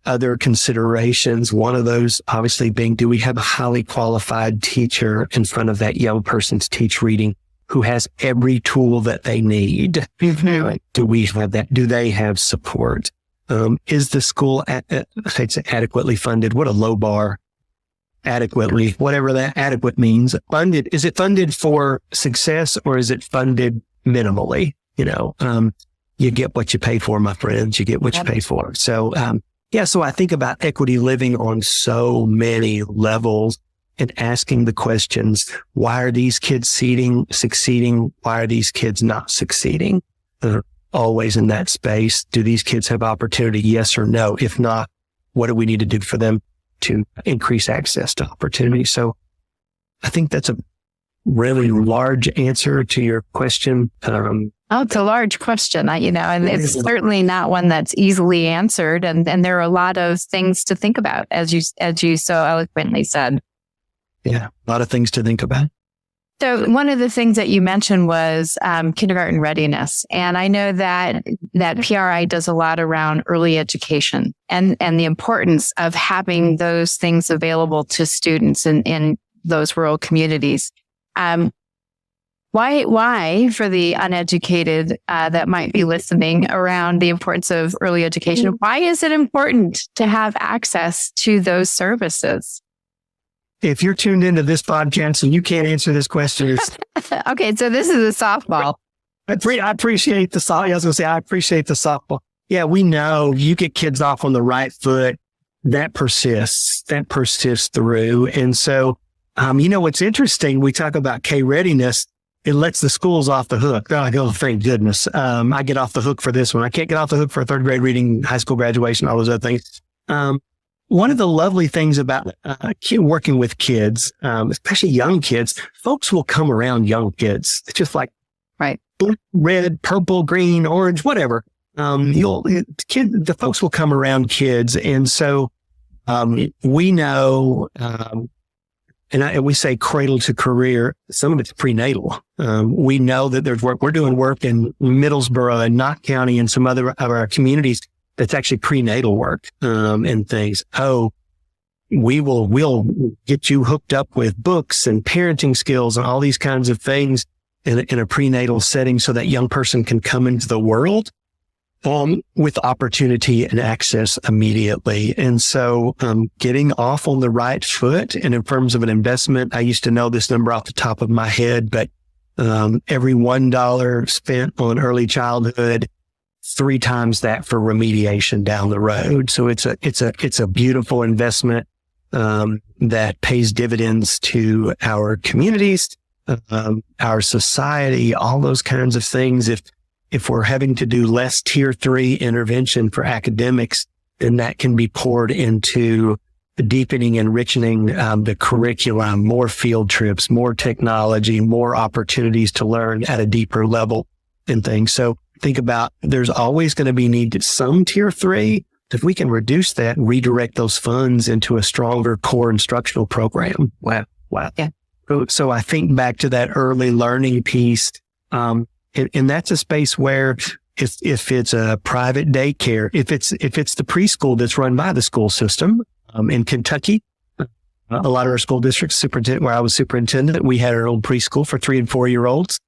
other considerations. One of those obviously being, do we have a highly qualified teacher in front of that young person to teach reading who has every tool that they need? Do we have that? Do they have support? Is the school adequately funded? What a low bar. Adequately, whatever that adequate means. Funded. Is it funded for success or is it funded minimally? You get what you pay for, my friends. You get what you pay for. So, so I think about equity living on so many levels and asking the questions, why are these kids succeeding? Why are these kids not succeeding? Always in that space. Do these kids have opportunity? Yes or no? If not, what do we need to do for them to increase access to opportunity? So I think that's a really large answer to your question. It's a large question, and it's certainly not one that's easily answered. And there are a lot of things to think about, as you so eloquently said. Yeah, a lot of things to think about. So one of the things that you mentioned was kindergarten readiness. And I know that PRI does a lot around early education and the importance of having those things available to students in those rural communities. Why for the uneducated that might be listening around the importance of early education, why is it important to have access to those services? If you're tuned into this podcast and you can't answer this question, okay, so this is a softball. I appreciate the softball. I was going to say, I appreciate the softball. Yeah, we know you get kids off on the right foot. That persists through. And so, what's interesting, we talk about K readiness. It lets the schools off the hook. Oh, thank goodness. I get off the hook for this one. I can't get off the hook for third grade reading, high school graduation, all those other things. One of the lovely things about working with kids, especially young kids, folks will come around young kids. It's just like right, blue, red, purple, green, orange, whatever. The folks will come around kids, and so we know, and we say cradle to career. Some of it's prenatal. We know that there's work. We're doing work in Middlesboro and Knott County and some other of our communities. That's actually prenatal work, and things. We'll get you hooked up with books and parenting skills and all these kinds of things in a prenatal setting so that young person can come into the world, with opportunity and access immediately. And so, getting off on the right foot, and in terms of an investment, I used to know this number off the top of my head, but, every $1 spent on early childhood 3 times that for remediation down the road. So it's a beautiful investment that pays dividends to our communities, our society, all those kinds of things. If we're having to do less tier 3 intervention for academics, then that can be poured into deepening, enriching the curriculum, more field trips, more technology, more opportunities to learn at a deeper level and things. So think about, there's always going to be need to some tier 3. If we can reduce that and redirect those funds into a stronger core instructional program. Wow. Yeah. So I think back to that early learning piece. And that's a space where if it's a private daycare, if it's the preschool that's run by the school system, in Kentucky, a lot of our school districts, where I was superintendent, we had our own preschool for 3 and 4 year olds,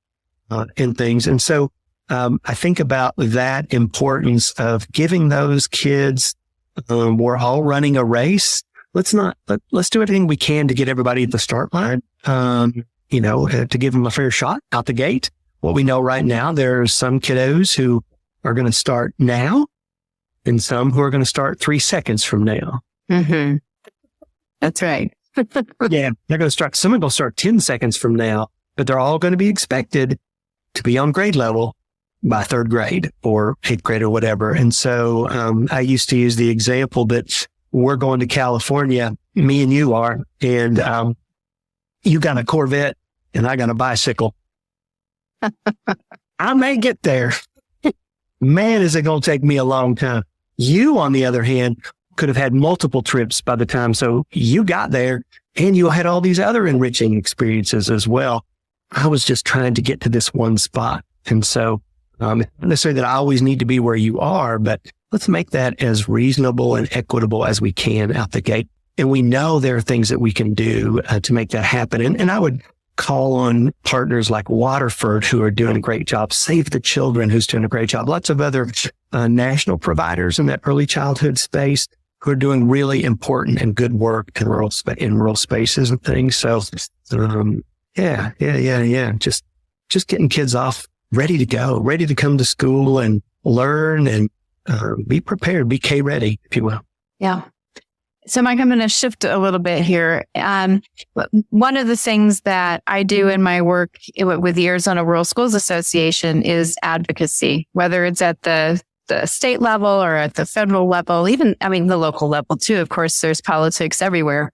and things. And so, I think about that importance of giving those kids, we're all running a race. Let's do everything we can to get everybody at the start line, to give them a fair shot out the gate. What we know right now, there are some kiddos who are going to start now and some who are going to start 3 seconds from now. Mm-hmm. That's right. Yeah. They're going to start, some are going to start 10 seconds from now, but they're all going to be expected to be on grade level by 3rd grade or 8th grade or whatever. And so, I used to use the example that we're going to California, me and you are, and, you got a Corvette and I got a bicycle. I may get there. Man, is it going to take me a long time. You, on the other hand, could have had multiple trips by the time. So you got there and you had all these other enriching experiences as well. I was just trying to get to this one spot. And so, not necessarily that I always need to be where you are, but let's make that as reasonable and equitable as we can out the gate. And we know there are things that we can do to make that happen. And I would call on partners like Waterford, who are doing a great job, Save the Children, who's doing a great job, lots of other national providers in that early childhood space who are doing really important and good work in rural spaces and things. So, yeah. Just getting kids off, ready to go, ready to come to school and learn and be prepared, be K-ready, if you will. Yeah. So, Mike, I'm going to shift a little bit here. One of the things that I do in my work with the Arizona Rural Schools Association is advocacy, whether it's at the state level or at the federal level, even, the local level too. Of course, there's politics everywhere.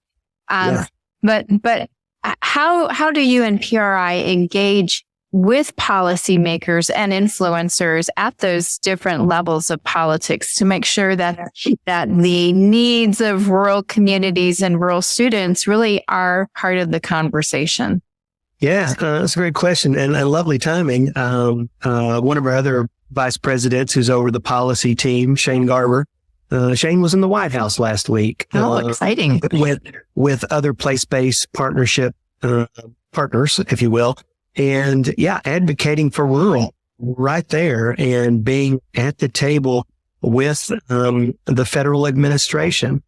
But how do you and PRI engage with policymakers and influencers at those different levels of politics to make sure that the needs of rural communities and rural students really are part of the conversation? Yeah, that's a great question and lovely timing. One of our other vice presidents who's over the policy team, Shane Garber, Shane was in the White House last week. Oh, exciting. With other place-based partnership partners, if you will. And advocating for rural right there and being at the table with the federal administration,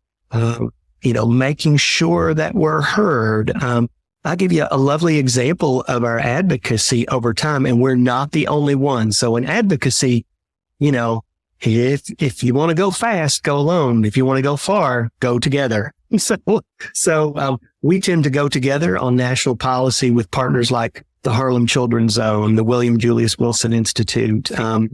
making sure that we're heard. I'll give you a lovely example of our advocacy over time, and we're not the only one. So in advocacy, if you want to go fast, go alone. If you want to go far, go together. So we tend to go together on national policy with partners like the Harlem Children's Zone, the William Julius Wilson Institute. I'll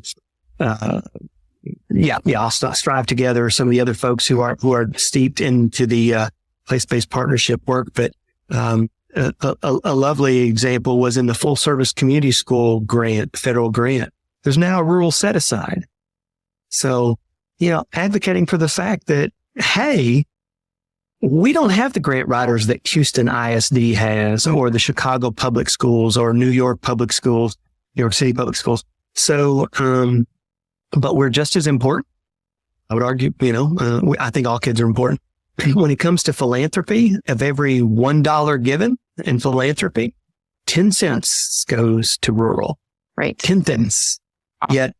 strive together. Some of the other folks who are steeped into the place-based partnership work. But a lovely example was in the full service community school grant, federal grant. There's now a rural set aside. So, advocating for the fact that, hey, we don't have the grant writers that Houston ISD has, or the Chicago Public Schools, or New York Public Schools, New York City Public Schools. So, but we're just as important. I would argue, I think all kids are important. When it comes to philanthropy, of every $1 given in philanthropy, 10 cents goes to rural. Right. 10 cents. Yet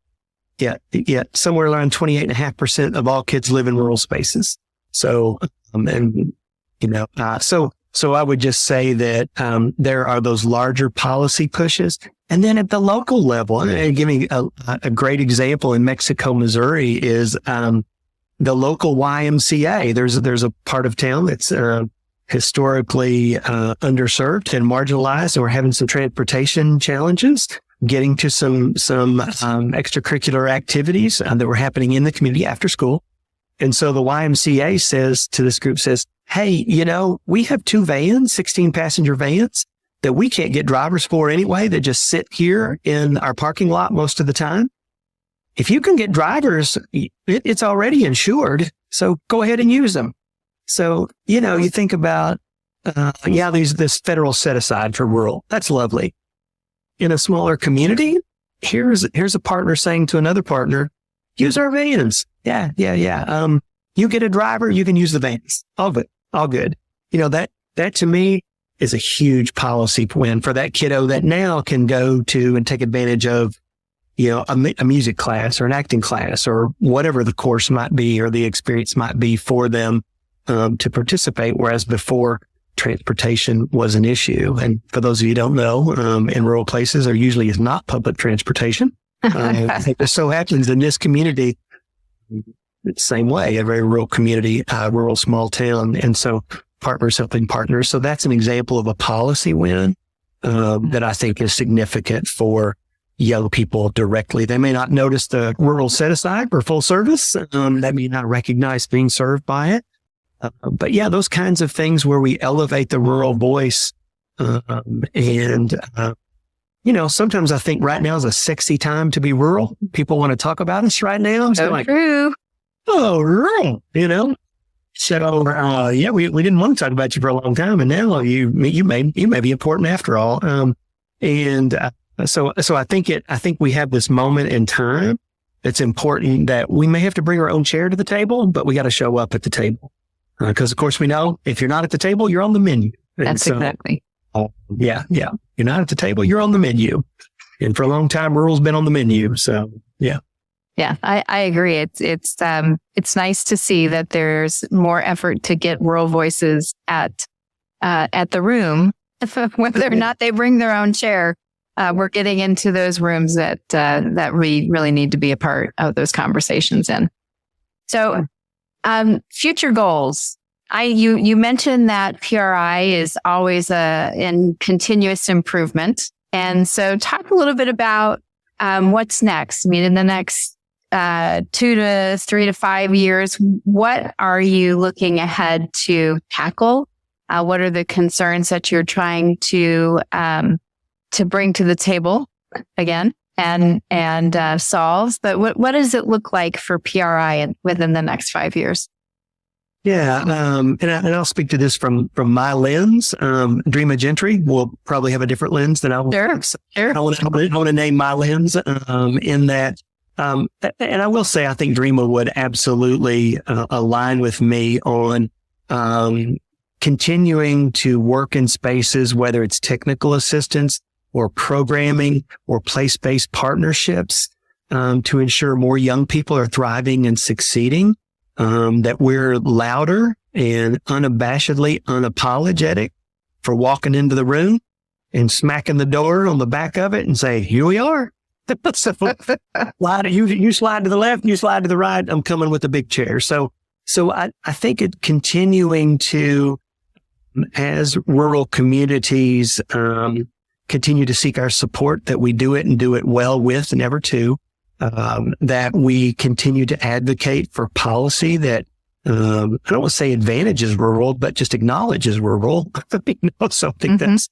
somewhere around 28.5% of all kids live in rural spaces. So, so So I would just say that there are those larger policy pushes. And then at the local level, and give me a great example in Mexico, Missouri is the local YMCA. There's a part of town that's historically underserved and marginalized, and we're having some transportation challenges getting to some extracurricular activities that were happening in the community after school. And so the YMCA says to this group, hey, we have 2 vans, 16 passenger vans that we can't get drivers for anyway, that just sit here in our parking lot most of the time. If you can get drivers, it's already insured. So go ahead and use them. So, you think about, this federal set aside for rural. That's lovely. In a smaller community, here's a partner saying to another partner, use our vans. Yeah. You get a driver, you can use the vans. All good. That to me is a huge policy win for that kiddo that now can go to and take advantage of, a music class or an acting class or whatever the course might be or the experience might be for them to participate. Whereas before, transportation was an issue. And for those of you who don't know, in rural places, there usually is not public transportation. I think it so happens in this community, the same way, a very rural community, rural small town. And so partners helping partners. So that's an example of a policy win that I think is significant for young people directly. They may not notice the rural set aside for full service. They may not recognize being served by it. But yeah, those kinds of things where we elevate the rural voice. Sometimes I think right now is a sexy time to be rural. People want to talk about us right now. So true. Oh, rural, So, we didn't want to talk about you for a long time. And now you may be important after all. So I think we have this moment in time. It's important that we may have to bring our own chair to the table, but we got to show up at the table. Because of course we know if you're not at the table, you're on the menu. That's exactly. Yeah. You're not at the table, you're on the menu. And for a long time, rural's been on the menu. So yeah. Yeah, I agree. It's nice to see that there's more effort to get rural voices at the room, whether or not they bring their own chair. We're getting into those rooms that we really need to be a part of those conversations in. So, future goals. You mentioned that PRI is always in continuous improvement, and so talk a little bit about what's next. I mean, in the next 2 to 3 to 5 years, what are you looking ahead to tackle? What are the concerns that you're trying to bring to the table again and solve? But what does it look like for PRI within the next 5 years? Yeah, and I'll speak to this from my lens. Dreama Gentry will probably have a different lens than I will. Sure. I want to name my lens in that. And I will say, I think Dreama would absolutely align with me on continuing to work in spaces, whether it's technical assistance or programming or place-based partnerships, to ensure more young people are thriving and succeeding, that we're louder and unabashedly unapologetic for walking into the room and smacking the door on the back of it and say, here we are. So, you slide to the left, you slide to the right. I'm coming with a big chair. So I think it continuing to, as rural communities, continue to seek our support, that we do it and do it well with and ever to, that we continue to advocate for policy that, I don't want to say advantages rural, but just acknowledges rural. Something that's,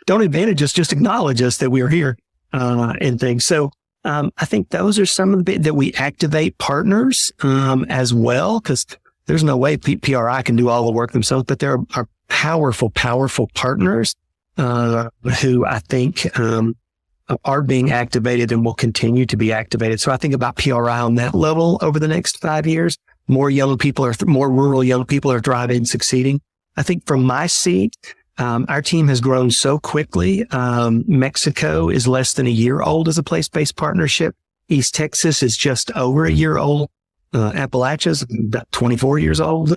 don't advantage us, just acknowledge us that we are here. And things. So, I think those are some of the that we activate partners, as well, because there's no way PRI can do all the work themselves, but there are powerful partners, who I think, are being activated and will continue to be activated. So I think about PRI on that level over the next 5 years. More rural young people are thriving and succeeding. I think from my seat, our team has grown so quickly. Mexico is less than a year old as a place-based partnership. East Texas is just over a year old. Appalachia is about 24 years old.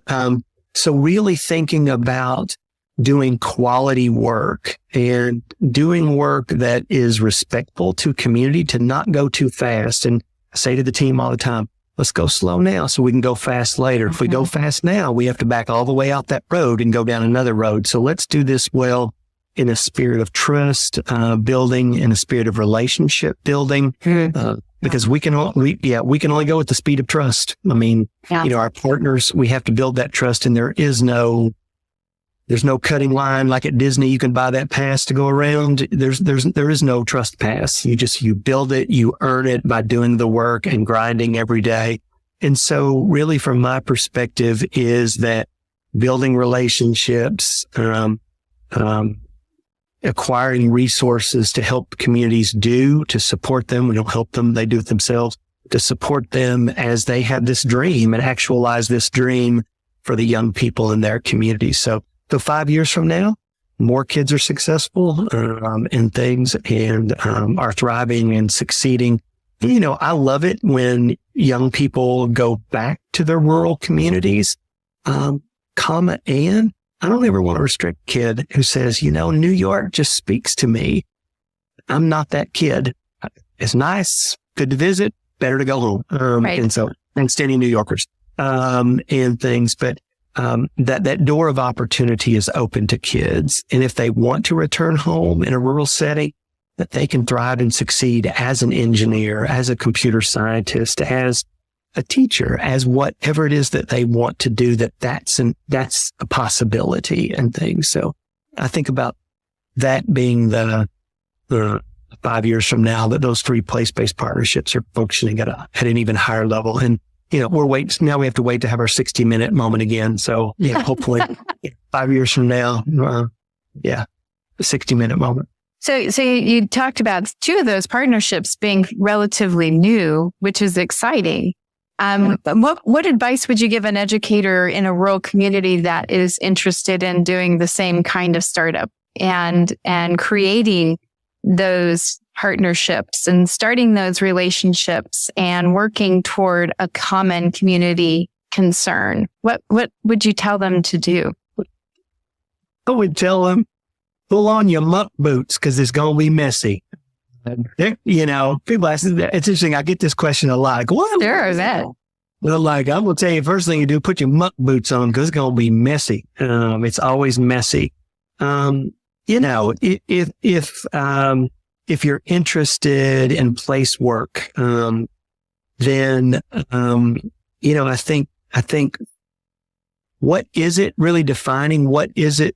So really thinking about doing quality work and doing work that is respectful to community, to not go too fast. And I say to the team all the time, let's go slow now so we can go fast later. If we go fast now, we have to back all the way out that road and go down another road. So let's do this well in a spirit of trust building, in a spirit of relationship building, because we can only go with the speed of trust. I mean, our partners, we have to build that trust, and there's no cutting line like at Disney. You can buy that pass to go around. There is no trust pass. You build it, you earn it by doing the work and grinding every day. And so really from my perspective is that building relationships, acquiring resources to help communities to support them. We don't help them. They do it themselves, to support them as they have this dream and actualize this dream for the young people in their communities. So 5 years from now, more kids are successful in things and are thriving and succeeding. I love it when young people go back to their rural communities, and I don't ever want to restrict a kid who says, New York just speaks to me. I'm not that kid. It's nice, good to visit, better to go home. Right. And so, thanks to any New Yorkers and things, but that door of opportunity is open to kids. And if they want to return home in a rural setting, that they can thrive and succeed as an engineer, as a computer scientist, as a teacher, as whatever it is that they want to do, that's a possibility and things. So I think about that being the 5 years from now, that those 3 place-based partnerships are functioning at an even higher level. And now we have to wait to have our 60-minute moment again. So hopefully 5 years from now, the 60-minute moment. So you talked about 2 of those partnerships being relatively new, which is exciting. What advice would you give an educator in a rural community that is interested in doing the same kind of startup and creating those partnerships and starting those relationships and working toward a common community concern? What would you tell them to do? I would tell them, pull on your muck boots because it's going to be messy. People ask, it's interesting. I get this question a lot. Like, what? Sure, is that? Well, I'm going to tell you, first thing you do, put your muck boots on because it's going to be messy. It's always messy. If you're interested in place work, then, I think what is it really defining? What is it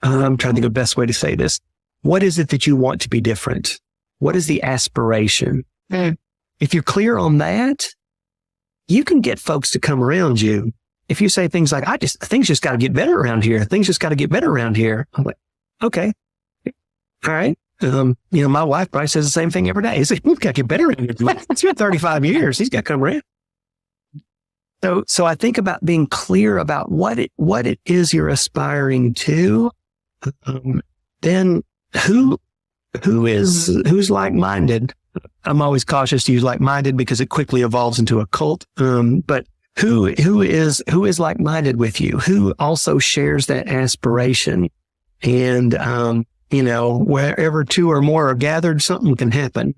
I'm trying to think of the best way to say this. What is it that you want to be different? What is the aspiration? If you're clear on that, you can get folks to come around you. If you say things like, things just got to get better around here. Things just got to get better around here. I'm like, okay. All right. My wife probably says the same thing every day. He's like, we've got to get better around here. It's been 35 years. He's got to come around. So I think about being clear about what it is you're aspiring to. Then who's like-minded? I'm always cautious to use like-minded because it quickly evolves into a cult. But who is like-minded with you? Who also shares that aspiration? And, wherever 2 or more are gathered, something can happen.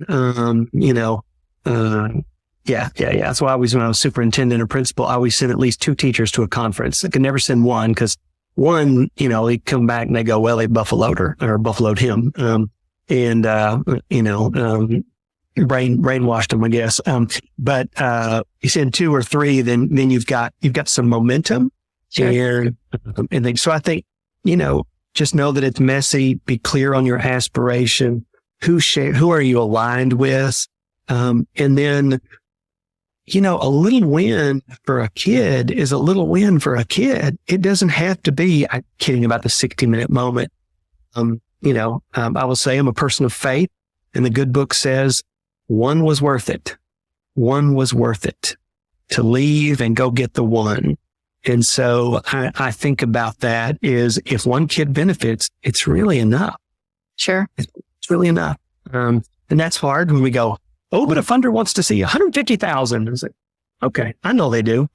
That's why when I was superintendent or principal, I always send at least 2 teachers to a conference. I could never send one because one, he'd come back and they go, well, they buffaloed her or buffaloed him. Brainwashed them, I guess. But you send 2 or 3, then you've got some momentum. Sure. So I think, just know that it's messy. Be clear on your aspiration. Who are you aligned with? And then, a little win for a kid is a little win for a kid. It doesn't have to be, I'm kidding about the 60-minute moment. I will say I'm a person of faith, and the good book says one was worth it. One was worth it to leave and go get the one. And so I think about that is if one kid benefits, it's really enough. Sure. It's really enough. And that's hard when we go, oh, but a funder wants to see 150,000. It's like, okay, I know they do.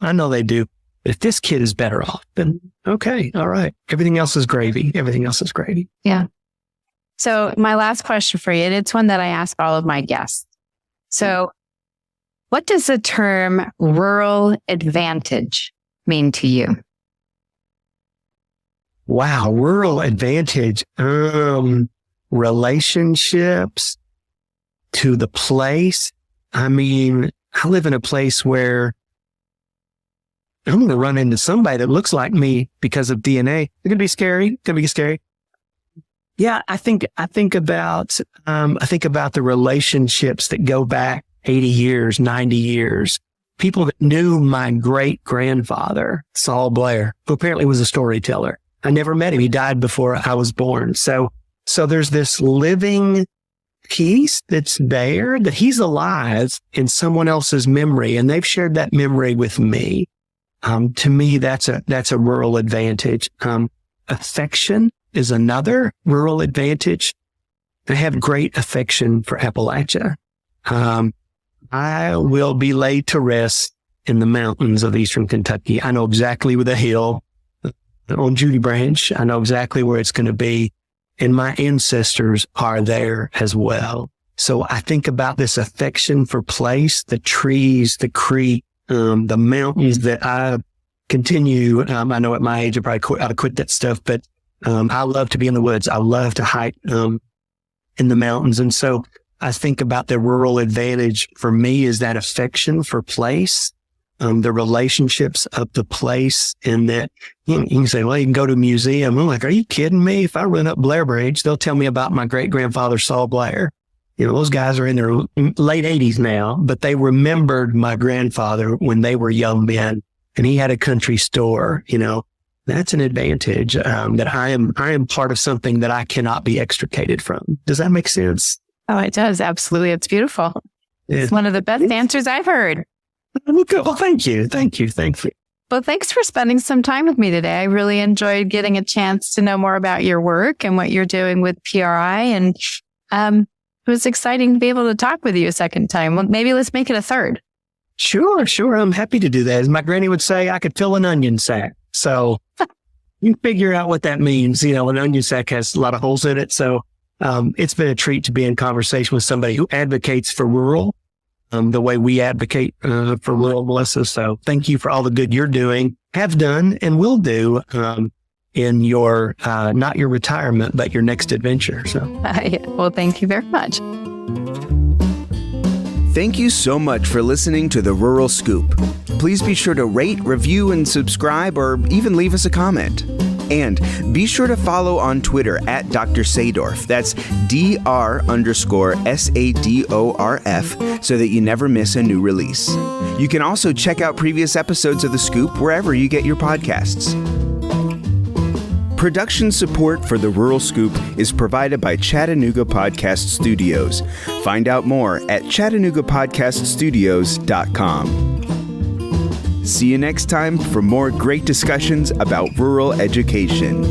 If this kid is better off, then okay, all right. Everything else is gravy. Everything else is gravy. Yeah. So my last question for you, and it's one that I ask all of my guests. So what does the term rural advantage mean to you? Wow, rural advantage. Relationships to the place. I mean, I live in a place where I'm going to run into somebody that looks like me because of DNA. It's going to be scary. It's going to be scary. Yeah, I think about the relationships that go back 80 years, 90 years. People that knew my great grandfather, Saul Blair, who apparently was a storyteller. I never met him. He died before I was born. So there's this living piece that's there, that he's alive in someone else's memory, and they've shared that memory with me. To me, that's a rural advantage. Affection is another rural advantage. I have great affection for Appalachia. I will be laid to rest in the mountains of Eastern Kentucky. I know exactly where the hill on Judy Branch. I know exactly where it's going to be. And my ancestors are there as well. So I think about this affection for place, the trees, the creek, the mountains that I continue. I know at my age, I probably ought to quit that stuff, but I love to be in the woods. I love to hike in the mountains. And so I think about the rural advantage for me is that affection for place, the relationships of the place, and that you can say, well, you can go to a museum. I'm like, are you kidding me? If I run up Blair Bridge, they'll tell me about my great grandfather, Saul Blair. You know, those guys are in their late 80s now, but they remembered my grandfather when they were young men, and he had a country store. You know, that's an advantage that I am part of something that I cannot be extricated from. Does that make sense? Oh, it does. Absolutely. It's beautiful. It's one of the best answers I've heard. Well, thank you. Well, thanks for spending some time with me today. I really enjoyed getting a chance to know more about your work and what you're doing with PRI. And it was exciting to be able to talk with you a second time. Well, maybe let's make it a third. Sure. I'm happy to do that. As my granny would say, I could fill an onion sack. So you figure out what that means. You know, an onion sack has a lot of holes in it. So it's been a treat to be in conversation with somebody who advocates for rural, the way we advocate for rural, Melissa. So thank you for all the good you're doing, have done, and will do in your, not your retirement, but your next adventure. So, well, thank you very much. Thank you so much for listening to The Rural Scoop. Please be sure to rate, review, and subscribe, or even leave us a comment. And be sure to follow on Twitter at Dr. Sadorf. That's Dr_SADORF, so that you never miss a new release. You can also check out previous episodes of The Scoop wherever you get your podcasts. Production support for The Rural Scoop is provided by Chattanooga Podcast Studios. Find out more at ChattanoogaPodcastStudios.com. See you next time for more great discussions about rural education.